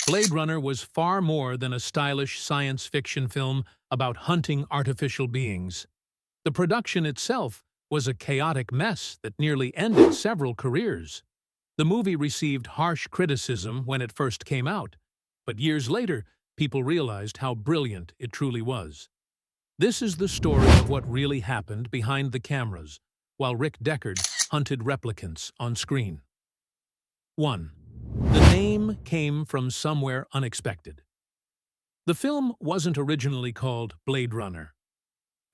Blade Runner was far more than a stylish science fiction film about hunting artificial beings. The production itself was a chaotic mess that nearly ended several careers. The movie received harsh criticism when it first came out, but years later, people realized how brilliant it truly was. This is the story of what really happened behind the cameras, while Rick Deckard hunted replicants on screen. 1. The name came from somewhere unexpected. The film wasn't originally called Blade Runner.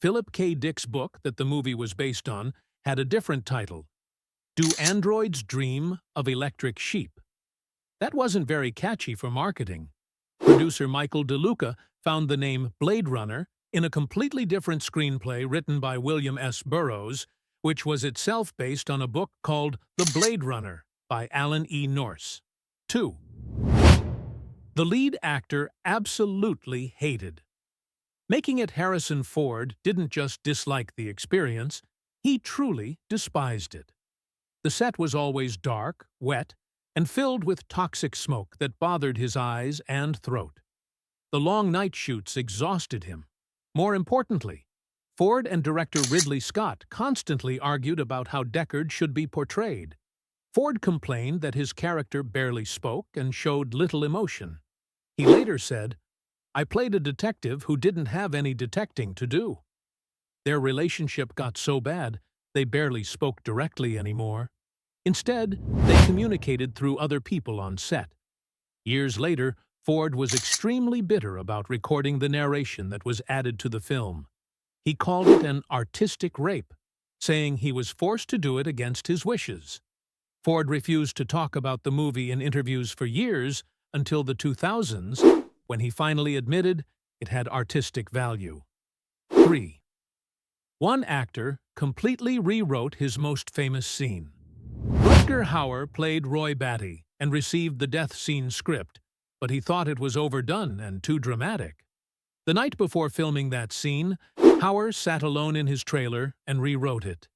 Philip K. Dick's book that the movie was based on had a different title, Do Androids Dream of Electric Sheep? That wasn't very catchy for marketing. Producer Michael DeLuca found the name Blade Runner in a completely different screenplay written by William S. Burroughs, which was itself based on a book called The Blade Runner by Alan E. Nourse. 2. The lead actor absolutely hated. Making it Harrison Ford didn't just dislike the experience, he truly despised it. The set was always dark, wet, and filled with toxic smoke that bothered his eyes and throat. The long night shoots exhausted him. More importantly, Ford and director Ridley Scott constantly argued about how Deckard should be portrayed. Ford complained that his character barely spoke and showed little emotion. He later said, "I played a detective who didn't have any detecting to do." Their relationship got so bad, they barely spoke directly anymore. Instead, they communicated through other people on set. Years later, Ford was extremely bitter about recording the narration that was added to the film. He called it an artistic rape, saying he was forced to do it against his wishes. Ford refused to talk about the movie in interviews for years until the 2000s, when he finally admitted it had artistic value. 3. One actor completely rewrote his most famous scene. Rutger Hauer played Roy Batty and received the death scene script, but he thought it was overdone and too dramatic. The night before filming that scene, Hauer sat alone in his trailer and rewrote it.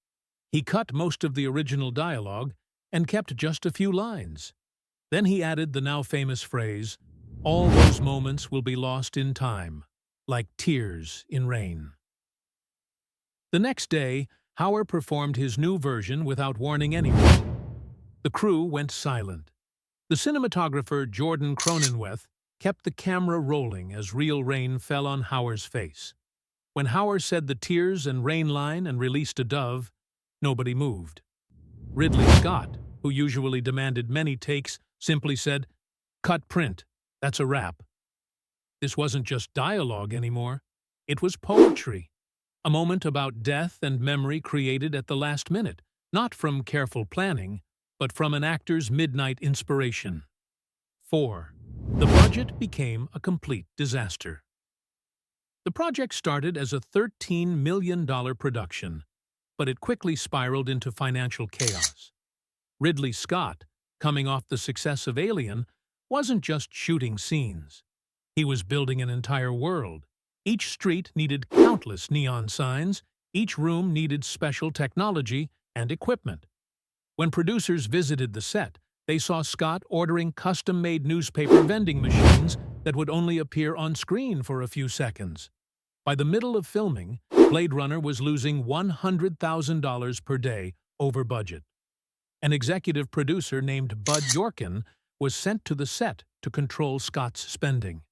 He cut most of the original dialogue and kept just a few lines. Then he added the now famous phrase, "All those moments will be lost in time, like tears in rain." The next day, Hauer performed his new version without warning anyone. The crew went silent. The cinematographer Jordan Cronenweth kept the camera rolling as real rain fell on Hauer's face. When Hauer said the tears and rain line and released a dove, nobody moved. Ridley Scott, who usually demanded many takes, simply said, "Cut print, that's a wrap." This wasn't just dialogue anymore. It was poetry. A moment about death and memory created at the last minute, not from careful planning, but from an actor's midnight inspiration. 4. The budget became a complete disaster. The project started as a $13 million production, but it quickly spiraled into financial chaos. Ridley Scott, coming off the success of Alien, wasn't just shooting scenes. He was building an entire world. Each street needed countless neon signs, each room needed special technology and equipment. When producers visited the set, they saw Scott ordering custom-made newspaper vending machines that would only appear on screen for a few seconds. By the middle of filming, Blade Runner was losing $100,000 per day over budget. An executive producer named Bud Yorkin was sent to the set to control Scott's spending.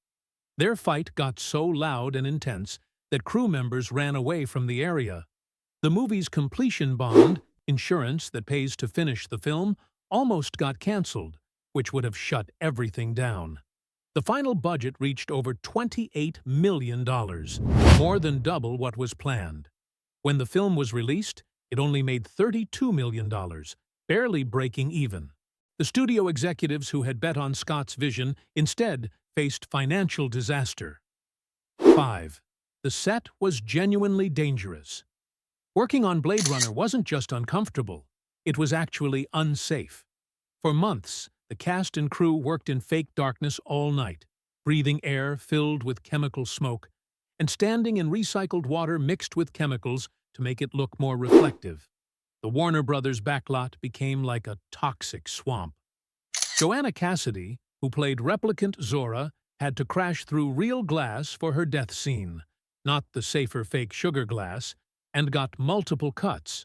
Their fight got so loud and intense that crew members ran away from the area. The movie's completion bond, insurance that pays to finish the film, almost got canceled, which would have shut everything down. The final budget reached over $28 million, more than double what was planned. When the film was released, it only made $32 million, barely breaking even. The studio executives who had bet on Scott's vision instead faced financial disaster. 5. The set was genuinely dangerous. Working on Blade Runner wasn't just uncomfortable, it was actually unsafe. For months, the cast and crew worked in fake darkness all night, breathing air filled with chemical smoke, and standing in recycled water mixed with chemicals to make it look more reflective. The Warner Brothers backlot became like a toxic swamp. Joanna Cassidy, who played replicant Zora, had to crash through real glass for her death scene, not the safer fake sugar glass, and got multiple cuts.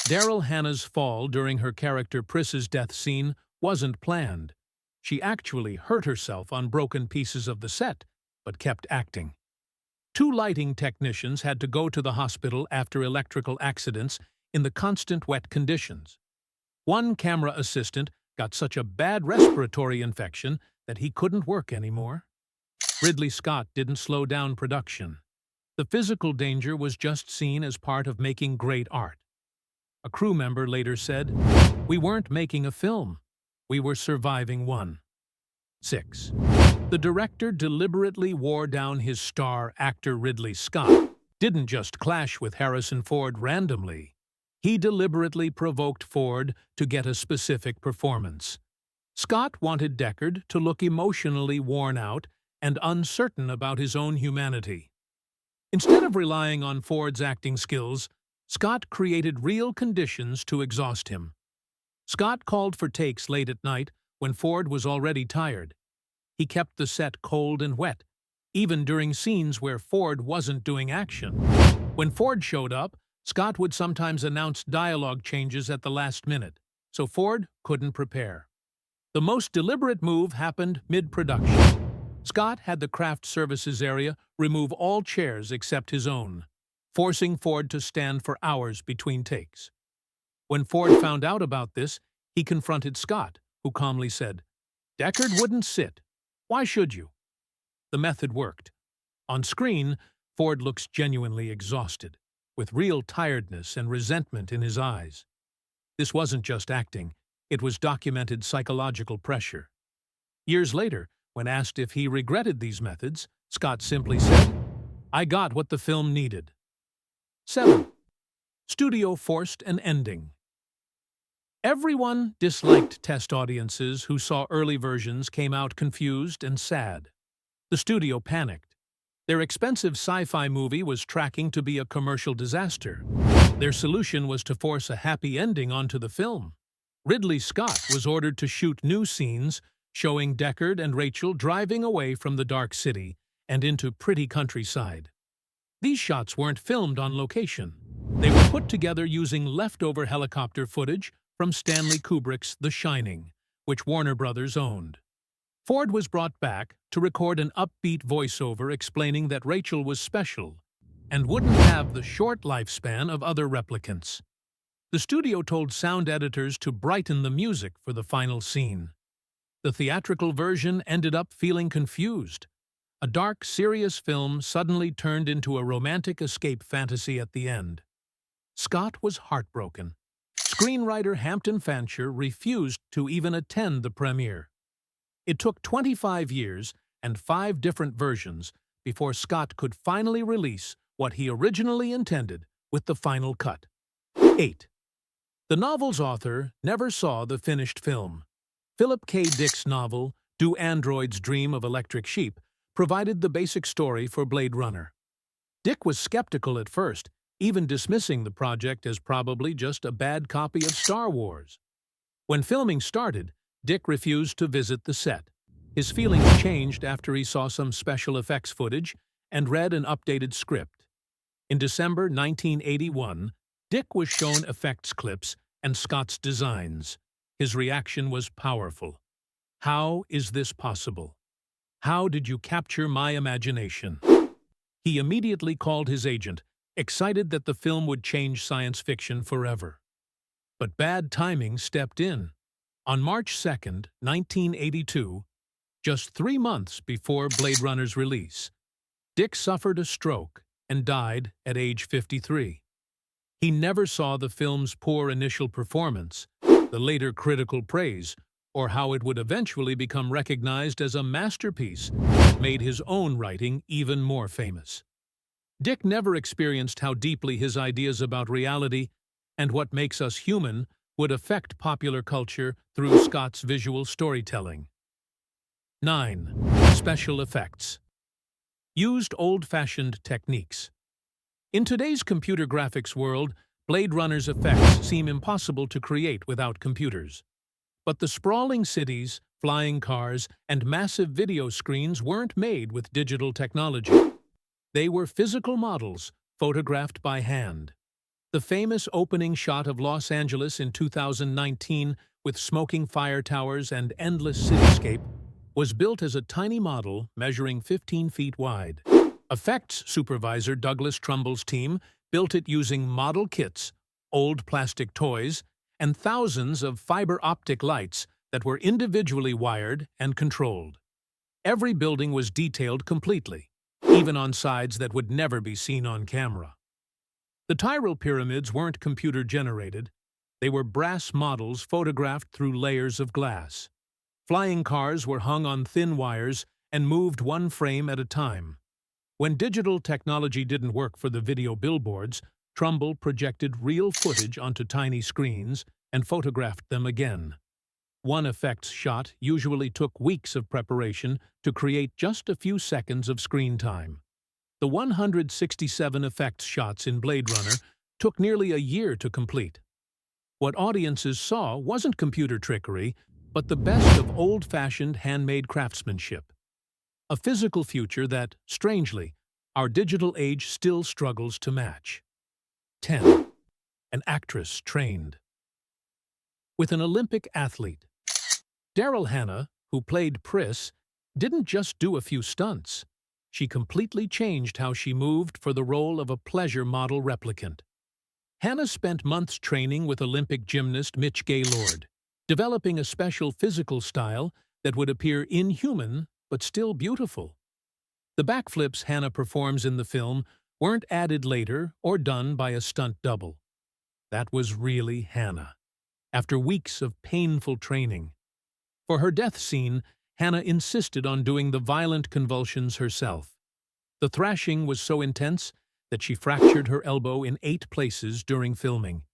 Daryl Hannah's fall during her character Pris's death scene wasn't planned. She actually hurt herself on broken pieces of the set, but kept acting. 2 lighting technicians had to go to the hospital after electrical accidents in the constant wet conditions. One camera assistant got such a bad respiratory infection that he couldn't work anymore. Ridley Scott didn't slow down production. The physical danger was just seen as part of making great art. A crew member later said, "We weren't making a film. We were surviving one." 6. The director deliberately wore down his star actor Ridley Scott. Didn't just clash with Harrison Ford randomly. He deliberately provoked Ford to get a specific performance. Scott wanted Deckard to look emotionally worn out and uncertain about his own humanity. Instead of relying on Ford's acting skills, Scott created real conditions to exhaust him. Scott called for takes late at night when Ford was already tired. He kept the set cold and wet, even during scenes where Ford wasn't doing action. When Ford showed up, Scott would sometimes announce dialogue changes at the last minute, so Ford couldn't prepare. The most deliberate move happened mid-production. Scott had the craft services area remove all chairs except his own, forcing Ford to stand for hours between takes. When Ford found out about this, he confronted Scott, who calmly said, "Deckard wouldn't sit. Why should you?" The method worked. On screen, Ford looks genuinely exhausted, with real tiredness and resentment in his eyes. This wasn't just acting, it was documented psychological pressure. Years later, when asked if he regretted these methods, Scott simply said, "I got what the film needed." 7. Studio forced an ending. Everyone disliked test audiences who saw early versions came out confused and sad. The studio panicked. Their expensive sci-fi movie was tracking to be a commercial disaster. Their solution was to force a happy ending onto the film. Ridley Scott was ordered to shoot new scenes showing Deckard and Rachel driving away from the dark city and into pretty countryside. These shots weren't filmed on location. They were put together using leftover helicopter footage from Stanley Kubrick's The Shining, which Warner Brothers owned. Ford was brought back to record an upbeat voiceover explaining that Rachel was special and wouldn't have the short lifespan of other replicants. The studio told sound editors to brighten the music for the final scene. The theatrical version ended up feeling confused. A dark, serious film suddenly turned into a romantic escape fantasy at the end. Scott was heartbroken. Screenwriter Hampton Fancher refused to even attend the premiere. It took 25 years and 5 different versions before Scott could finally release what he originally intended with the final cut. 8. The novel's author never saw the finished film. Philip K. Dick's novel, Do Androids Dream of Electric Sheep, provided the basic story for Blade Runner. Dick was skeptical at first, even dismissing the project as probably just a bad copy of Star Wars. When filming started, Dick refused to visit the set. His feelings changed after he saw some special effects footage and read an updated script. In December 1981, Dick was shown effects clips and Scott's designs. His reaction was powerful. "How is this possible? How did you capture my imagination?" He immediately called his agent, excited that the film would change science fiction forever. But bad timing stepped in. On March 2, 1982, just 3 months before Blade Runner's release, Dick suffered a stroke and died at age 53. He never saw the film's poor initial performance, the later critical praise, or how it would eventually become recognized as a masterpiece that made his own writing even more famous. Dick never experienced how deeply his ideas about reality and what makes us human would affect popular culture through Scott's visual storytelling. 9. Special effects. Used old-fashioned techniques. In today's computer graphics world, Blade Runner's effects seem impossible to create without computers. But the sprawling cities, flying cars, and massive video screens weren't made with digital technology. They were physical models, photographed by hand. The famous opening shot of Los Angeles in 2019, with smoking fire towers and endless cityscape, was built as a tiny model measuring 15 feet wide. Effects supervisor Douglas Trumbull's team built it using model kits, old plastic toys, and thousands of fiber optic lights that were individually wired and controlled. Every building was detailed completely, even on sides that would never be seen on camera. The Tyrol pyramids weren't computer-generated. They were brass models photographed through layers of glass. Flying cars were hung on thin wires and moved one frame at a time. When digital technology didn't work for the video billboards, Trumbull projected real footage onto tiny screens and photographed them again. One effects shot usually took weeks of preparation to create just a few seconds of screen time. The 167 effects shots in Blade Runner took nearly a year to complete. What audiences saw wasn't computer trickery, but the best of old-fashioned handmade craftsmanship. A physical future that, strangely, our digital age still struggles to match. 10. An actress trained. With an Olympic athlete, Daryl Hannah, who played Pris, didn't just do a few stunts. She completely changed how she moved for the role of a pleasure model replicant. Hannah spent months training with Olympic gymnast Mitch Gaylord, developing a special physical style that would appear inhuman but still beautiful. The backflips Hannah performs in the film weren't added later or done by a stunt double. That was really Hannah, after weeks of painful training. For her death scene, Hannah insisted on doing the violent convulsions herself. The thrashing was so intense that she fractured her elbow in 8 places during filming.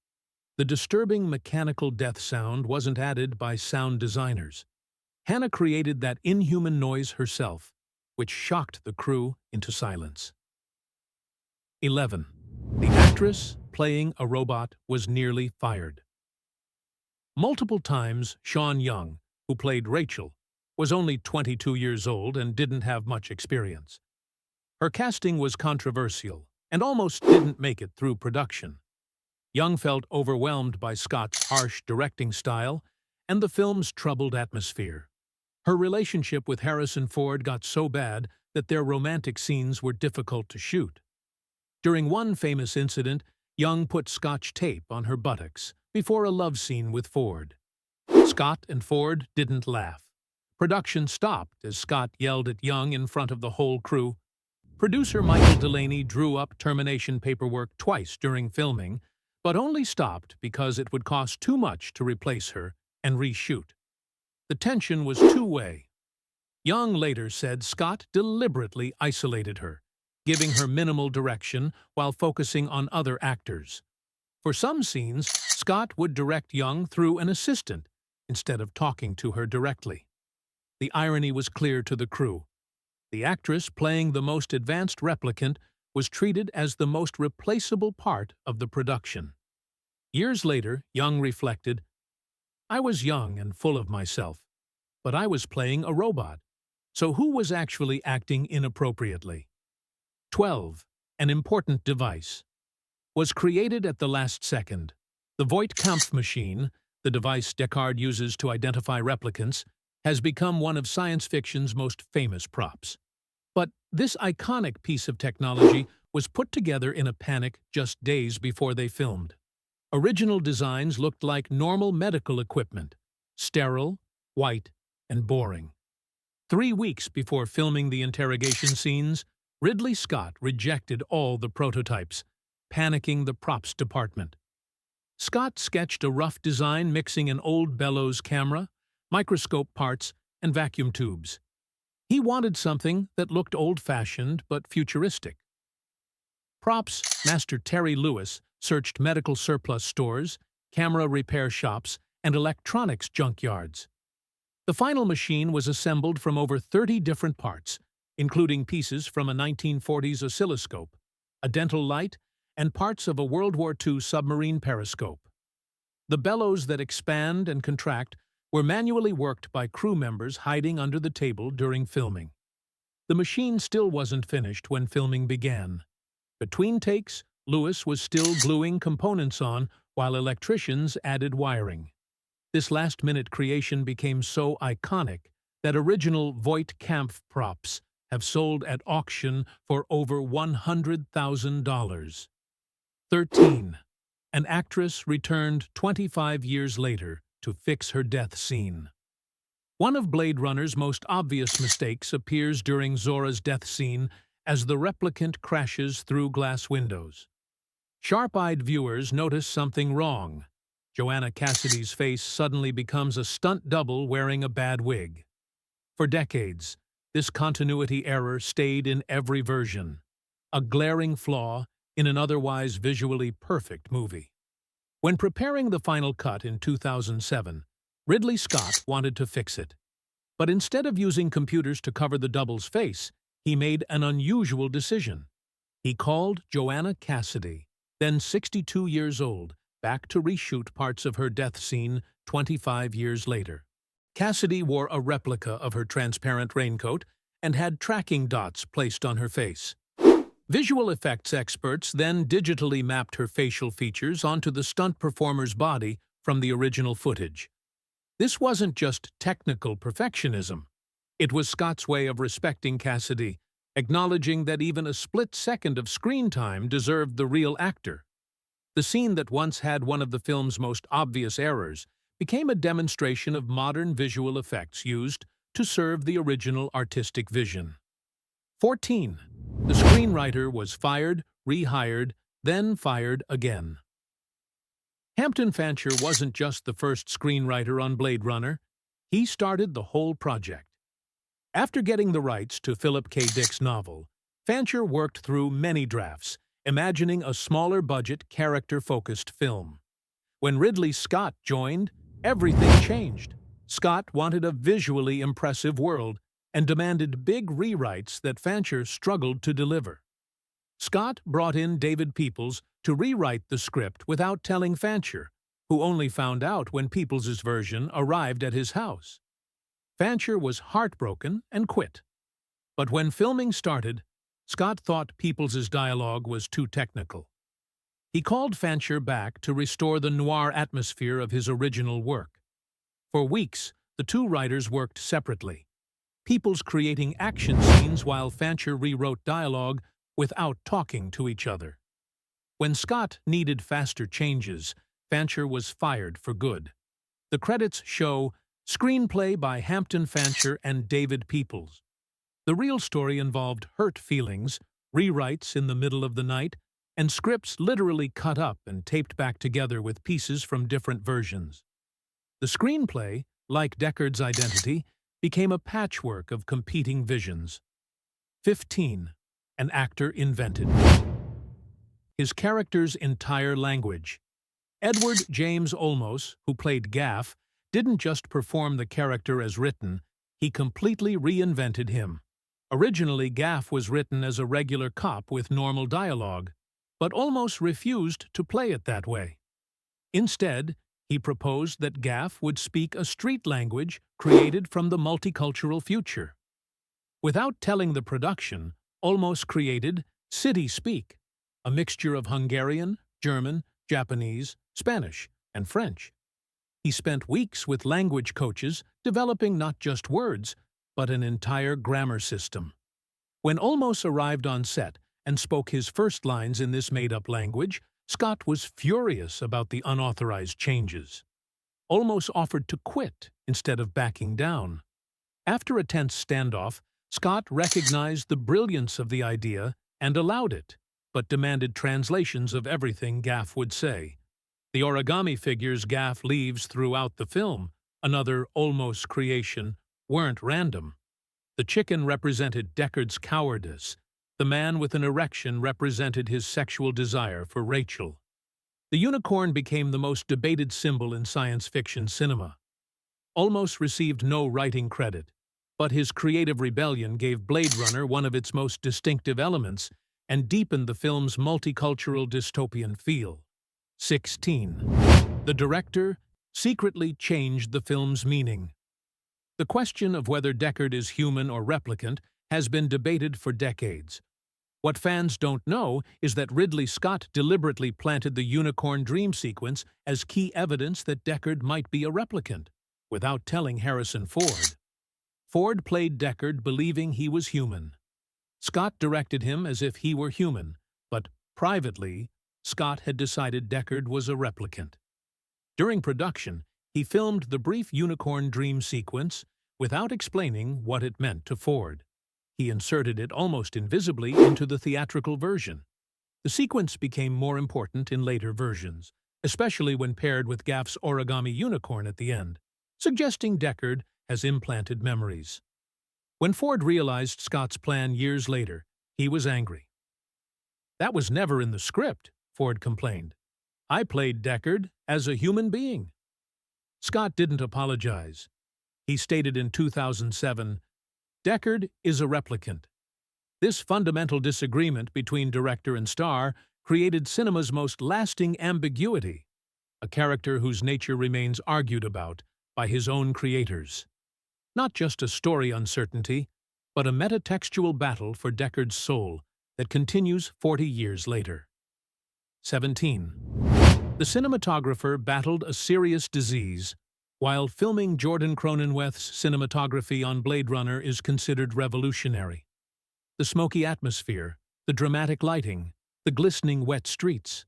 The disturbing mechanical death sound wasn't added by sound designers. Hannah created that inhuman noise herself, which shocked the crew into silence. 11. The actress playing a robot was nearly fired. Multiple times, Sean Young, who played Rachel, was only 22 years old and didn't have much experience. Her casting was controversial and almost didn't make it through production. Young felt overwhelmed by Scott's harsh directing style and the film's troubled atmosphere. Her relationship with Harrison Ford got so bad that their romantic scenes were difficult to shoot. During one famous incident, Young put Scotch tape on her buttocks before a love scene with Ford. Scott and Ford didn't laugh. Production stopped as Scott yelled at Young in front of the whole crew. Producer Michael Delaney drew up termination paperwork twice during filming, but only stopped because it would cost too much to replace her and reshoot. The tension was two-way. Young later said Scott deliberately isolated her, giving her minimal direction while focusing on other actors. For some scenes, Scott would direct Young through an assistant instead of talking to her directly. The irony was clear to the crew. The actress playing the most advanced replicant was treated as the most replaceable part of the production. Years later, Young reflected, "I was young and full of myself, but I was playing a robot. So who was actually acting inappropriately?" 12. An important device. Was created at the last second. The Voight-Kampff machine, the device Deckard uses to identify replicants, has become one of science fiction's most famous props. But this iconic piece of technology was put together in a panic just days before they filmed. Original designs looked like normal medical equipment, sterile, white, and boring. 3 weeks before filming the interrogation scenes, Ridley Scott rejected all the prototypes, panicking the props department. Scott sketched a rough design mixing an old bellows camera, microscope parts, and vacuum tubes. He wanted something that looked old-fashioned but futuristic. Props master Terry Lewis searched medical surplus stores, camera repair shops, and electronics junkyards. The final machine was assembled from over 30 different parts, including pieces from a 1940s oscilloscope, a dental light, and parts of a World War II submarine periscope. The bellows that expand and contract were manually worked by crew members hiding under the table during filming. The machine still wasn't finished when filming began. Between takes, Lewis was still gluing components on while electricians added wiring. This last-minute creation became so iconic that original Voight Kampf props have sold at auction for over $100,000. 13. An actress returned 25 years later to fix her death scene. One of Blade Runner's most obvious mistakes appears during Zora's death scene as the replicant crashes through glass windows. Sharp-eyed viewers notice something wrong. Joanna Cassidy's face suddenly becomes a stunt double wearing a bad wig. For decades, this continuity error stayed in every version, a glaring flaw in an otherwise visually perfect movie. When preparing the final cut in 2007, Ridley Scott wanted to fix it. But instead of using computers to cover the double's face, he made an unusual decision. He called Joanna Cassidy, then 62 years old, back to reshoot parts of her death scene 25 years later. Cassidy wore a replica of her transparent raincoat and had tracking dots placed on her face. Visual effects experts then digitally mapped her facial features onto the stunt performer's body from the original footage. This wasn't just technical perfectionism. It was Scott's way of respecting Cassidy, acknowledging that even a split second of screen time deserved the real actor. The scene that once had one of the film's most obvious errors became a demonstration of modern visual effects used to serve the original artistic vision. 14. The screenwriter was fired, rehired, then fired again. Hampton Fancher wasn't just the first screenwriter on Blade Runner. He started the whole project. After getting the rights to Philip K. Dick's novel, Fancher worked through many drafts, imagining a smaller-budget, character-focused film. When Ridley Scott joined, everything changed. Scott wanted a visually impressive world and demanded big rewrites that Fancher struggled to deliver. Scott brought in David Peoples to rewrite the script without telling Fancher, who only found out when Peoples's version arrived at his house. Fancher was heartbroken and quit. But when filming started, Scott thought Peoples's dialogue was too technical. He called Fancher back to restore the noir atmosphere of his original work. For weeks, the two writers worked separately, Peoples creating action scenes while Fancher rewrote dialogue without talking to each other. When Scott needed faster changes, Fancher was fired for good. The credits show screenplay by Hampton Fancher and David Peoples. The real story involved hurt feelings, rewrites in the middle of the night, and scripts literally cut up and taped back together with pieces from different versions. The screenplay, like Deckard's Identity, became a patchwork of competing visions. 15. An actor invented his character's entire language. Edward James Olmos, who played Gaff, didn't just perform the character as written, he completely reinvented him. Originally, Gaff was written as a regular cop with normal dialogue, but Olmos refused to play it that way. Instead, he proposed that Gaff would speak a street language created from the multicultural future. Without telling the production, Olmos created City Speak, a mixture of Hungarian, German, Japanese, Spanish, and French. He spent weeks with language coaches developing not just words, but an entire grammar system. When Olmos arrived on set and spoke his first lines in this made-up language, Scott was furious about the unauthorized changes. Olmos offered to quit instead of backing down. After a tense standoff, Scott recognized the brilliance of the idea and allowed it, but demanded translations of everything Gaff would say. The origami figures Gaff leaves throughout the film, another Olmos creation, weren't random. The chicken represented Deckard's cowardice. The man with an erection represented his sexual desire for Rachel. The unicorn became the most debated symbol in science fiction cinema. Olmos received no writing credit, but his creative rebellion gave Blade Runner one of its most distinctive elements and deepened the film's multicultural dystopian feel. 16. The director secretly changed the film's meaning. The question of whether Deckard is human or replicant has been debated for decades. What fans don't know is that Ridley Scott deliberately planted the unicorn dream sequence as key evidence that Deckard might be a replicant, without telling Harrison Ford. Ford played Deckard believing he was human. Scott directed him as if he were human, but privately, Scott had decided Deckard was a replicant. During production, he filmed the brief unicorn dream sequence without explaining what it meant to Ford. He inserted it almost invisibly into the theatrical version. The sequence became more important in later versions, especially when paired with Gaff's origami unicorn at the end, suggesting Deckard has implanted memories. When Ford realized Scott's plan years later, he was angry. "That was never in the script," Ford complained. "I played Deckard as a human being." Scott didn't apologize. He stated in 2007, "Deckard is a replicant." This fundamental disagreement between director and star created cinema's most lasting ambiguity, a character whose nature remains argued about by his own creators. Not just a story uncertainty, but a metatextual battle for Deckard's soul that continues 40 years later. 17. The cinematographer battled a serious disease. While filming Jordan Cronenweth's cinematography on Blade Runner is considered revolutionary. The smoky atmosphere, the dramatic lighting, the glistening wet streets.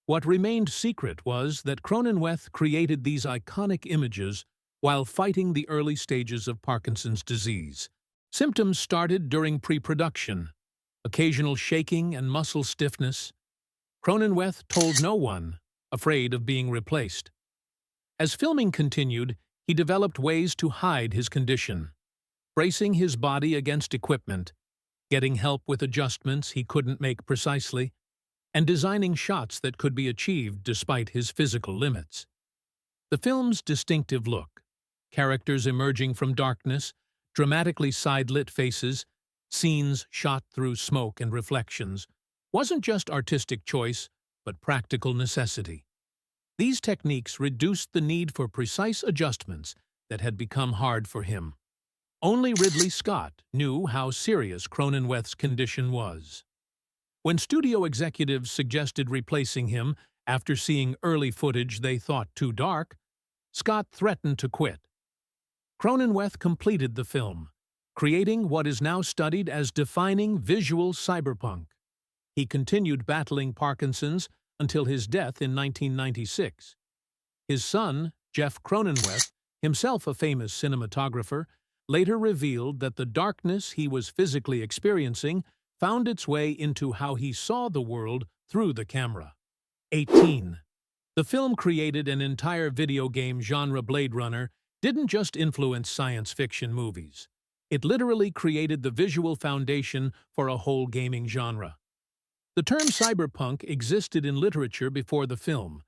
What remained secret was that Cronenweth created these iconic images while fighting the early stages of Parkinson's disease. Symptoms started during pre-production, occasional shaking and muscle stiffness. Cronenweth told no one, afraid of being replaced. As filming continued, he developed ways to hide his condition, bracing his body against equipment, getting help with adjustments he couldn't make precisely, and designing shots that could be achieved despite his physical limits. The film's distinctive look, characters emerging from darkness, dramatically side-lit faces, scenes shot through smoke and reflections, wasn't just artistic choice, but practical necessity. These techniques reduced the need for precise adjustments that had become hard for him. Only Ridley Scott knew how serious Cronenweth's condition was. When studio executives suggested replacing him after seeing early footage they thought too dark, Scott threatened to quit. Cronenweth completed the film, creating what is now studied as defining visual cyberpunk. He continued battling Parkinson's until his death in 1996. His son, Jeff Cronenweth, himself a famous cinematographer, later revealed that the darkness he was physically experiencing found its way into how he saw the world through the camera. 18. The film created an entire video game genre. Blade Runner didn't just influence science fiction movies. It literally created the visual foundation for a whole gaming genre. The term cyberpunk existed in literature before the film,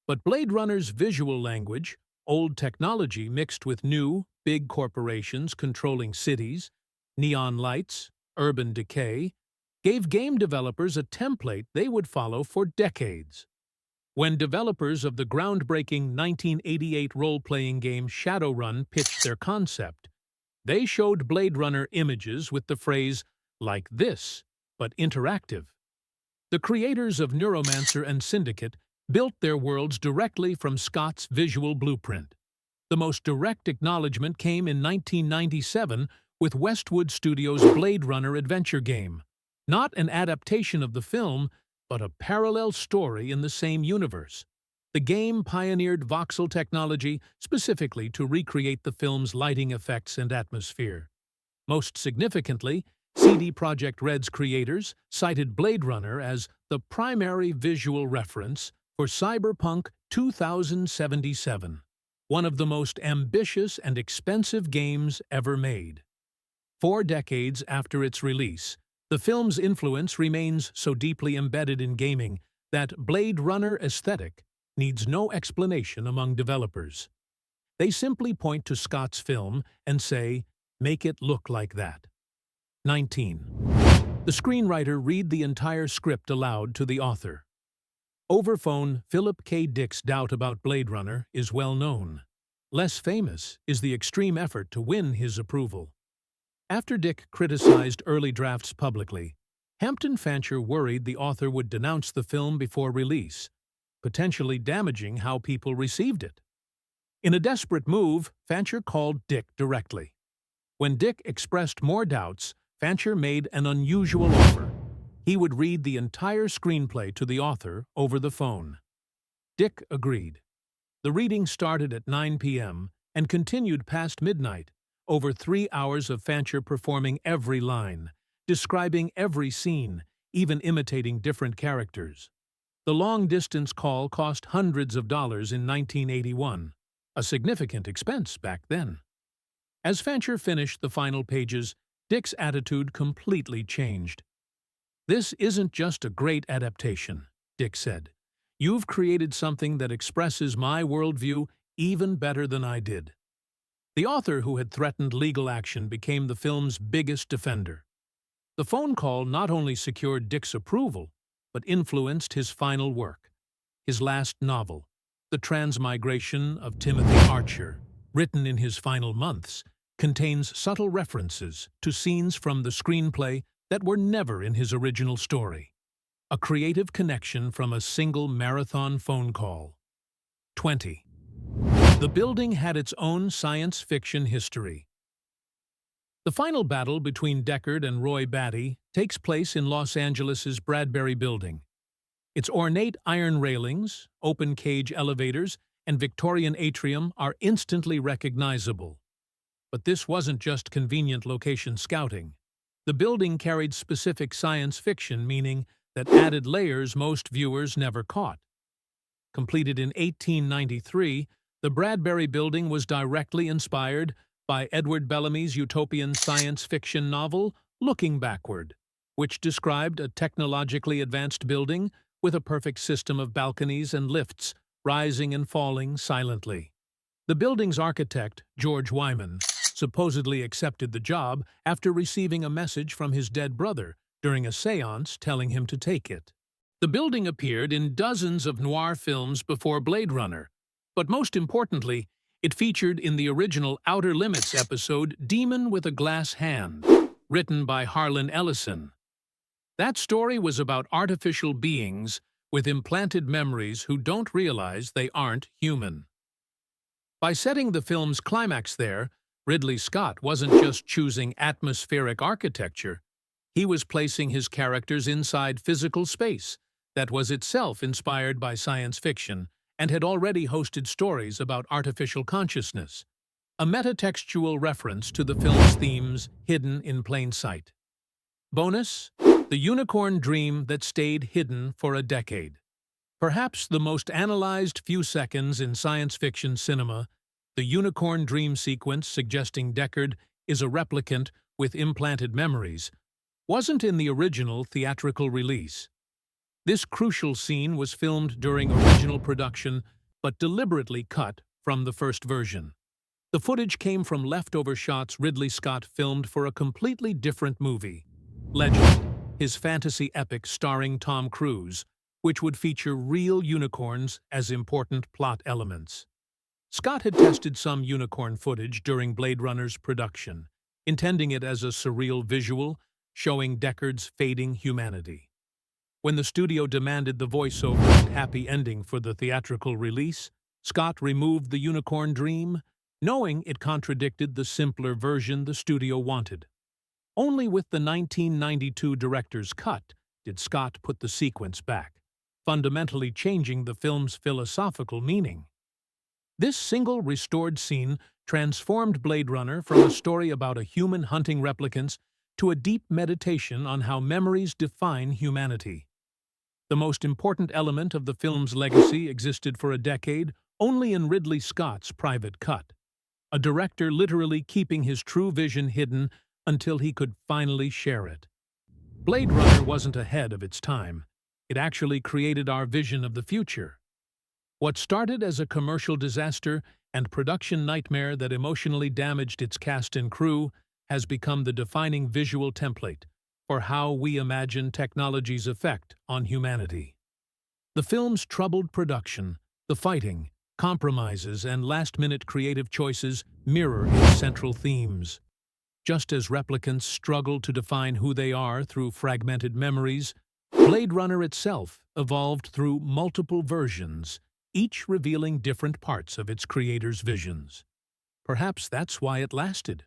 but Blade Runner's visual language, old technology mixed with new, big corporations controlling cities, neon lights, urban decay, gave game developers a template they would follow for decades. When developers of the groundbreaking 1988 role-playing game Shadowrun pitched their concept, they showed Blade Runner images with the phrase, "like this, but interactive." The creators of Neuromancer and Syndicate built their worlds directly from Scott's visual blueprint. The most direct acknowledgement came in 1997 with Westwood Studios' Blade Runner adventure game. Not an adaptation of the film, but a parallel story in the same universe. The game pioneered voxel technology specifically to recreate the film's lighting effects and atmosphere. Most significantly, CD Projekt Red's creators cited Blade Runner as the primary visual reference for Cyberpunk 2077, one of the most ambitious and expensive games ever made. 4 decades after its release, the film's influence remains so deeply embedded in gaming that Blade Runner aesthetic needs no explanation among developers. They simply point to Scott's film and say, "Make it look like that." 19. The screenwriter read the entire script aloud to the author. Over phone, Philip K. Dick's doubt about Blade Runner is well known. Less famous is the extreme effort to win his approval. After Dick criticized early drafts publicly, Hampton Fancher worried the author would denounce the film before release, potentially damaging how people received it. In a desperate move, Fancher called Dick directly. When Dick expressed more doubts, Fancher made an unusual offer. He would read the entire screenplay to the author over the phone. Dick agreed. The reading started at 9 p.m. and continued past midnight, over 3 hours of Fancher performing every line, describing every scene, even imitating different characters. The long-distance call cost hundreds of dollars in 1981, a significant expense back then. As Fancher finished the final pages, Dick's attitude completely changed. "This isn't just a great adaptation," Dick said. "You've created something that expresses my worldview even better than I did." The author, who had threatened legal action, became the film's biggest defender. The phone call not only secured Dick's approval, but influenced his final work. His last novel, The Transmigration of Timothy Archer, written in his final months, contains subtle references to scenes from the screenplay that were never in his original story. A creative connection from a single marathon phone call. 20. The building had its own science fiction history. The final battle between Deckard and Roy Batty takes place in Los Angeles' Bradbury Building. Its ornate iron railings, open cage elevators, and Victorian atrium are instantly recognizable. But this wasn't just convenient location scouting. The building carried specific science fiction meaning that added layers most viewers never caught. Completed in 1893, the Bradbury Building was directly inspired by Edward Bellamy's utopian science fiction novel Looking Backward, which described a technologically advanced building with a perfect system of balconies and lifts rising and falling silently. The building's architect, George Wyman, supposedly accepted the job after receiving a message from his dead brother during a séance telling him to take it. The building appeared in dozens of noir films before Blade Runner, but most importantly, it featured in the original Outer Limits episode Demon with a Glass Hand, written by Harlan Ellison. That story was about artificial beings with implanted memories who don't realize they aren't human. By setting the film's climax there, Ridley Scott wasn't just choosing atmospheric architecture, he was placing his characters inside physical space that was itself inspired by science fiction and had already hosted stories about artificial consciousness, a metatextual reference to the film's themes hidden in plain sight. Bonus: the unicorn dream that stayed hidden for a decade. Perhaps the most analyzed few seconds in science fiction cinema, the unicorn dream sequence suggesting Deckard is a replicant with implanted memories, wasn't in the original theatrical release. This crucial scene was filmed during original production, but deliberately cut from the first version. The footage came from leftover shots Ridley Scott filmed for a completely different movie, Legend, his fantasy epic starring Tom Cruise, which would feature real unicorns as important plot elements. Scott had tested some unicorn footage during Blade Runner's production, intending it as a surreal visual showing Deckard's fading humanity. When the studio demanded the voiceover and happy ending for the theatrical release, Scott removed the unicorn dream, knowing it contradicted the simpler version the studio wanted. Only with the 1992 director's cut did Scott put the sequence back, fundamentally changing the film's philosophical meaning. This single restored scene transformed Blade Runner from a story about a human hunting replicants to a deep meditation on how memories define humanity. The most important element of the film's legacy existed for a decade only in Ridley Scott's private cut, a director literally keeping his true vision hidden until he could finally share it. Blade Runner wasn't ahead of its time. It actually created our vision of the future. What started as a commercial disaster and production nightmare that emotionally damaged its cast and crew has become the defining visual template for how we imagine technology's effect on humanity. The film's troubled production, the fighting, compromises, and last-minute creative choices mirror its central themes. Just as replicants struggle to define who they are through fragmented memories, Blade Runner itself evolved through multiple versions, each revealing different parts of its creator's visions. Perhaps that's why it lasted.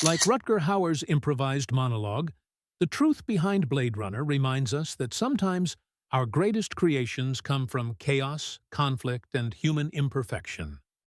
Like Rutger Hauer's improvised monologue, the truth behind Blade Runner reminds us that sometimes our greatest creations come from chaos, conflict, and human imperfection.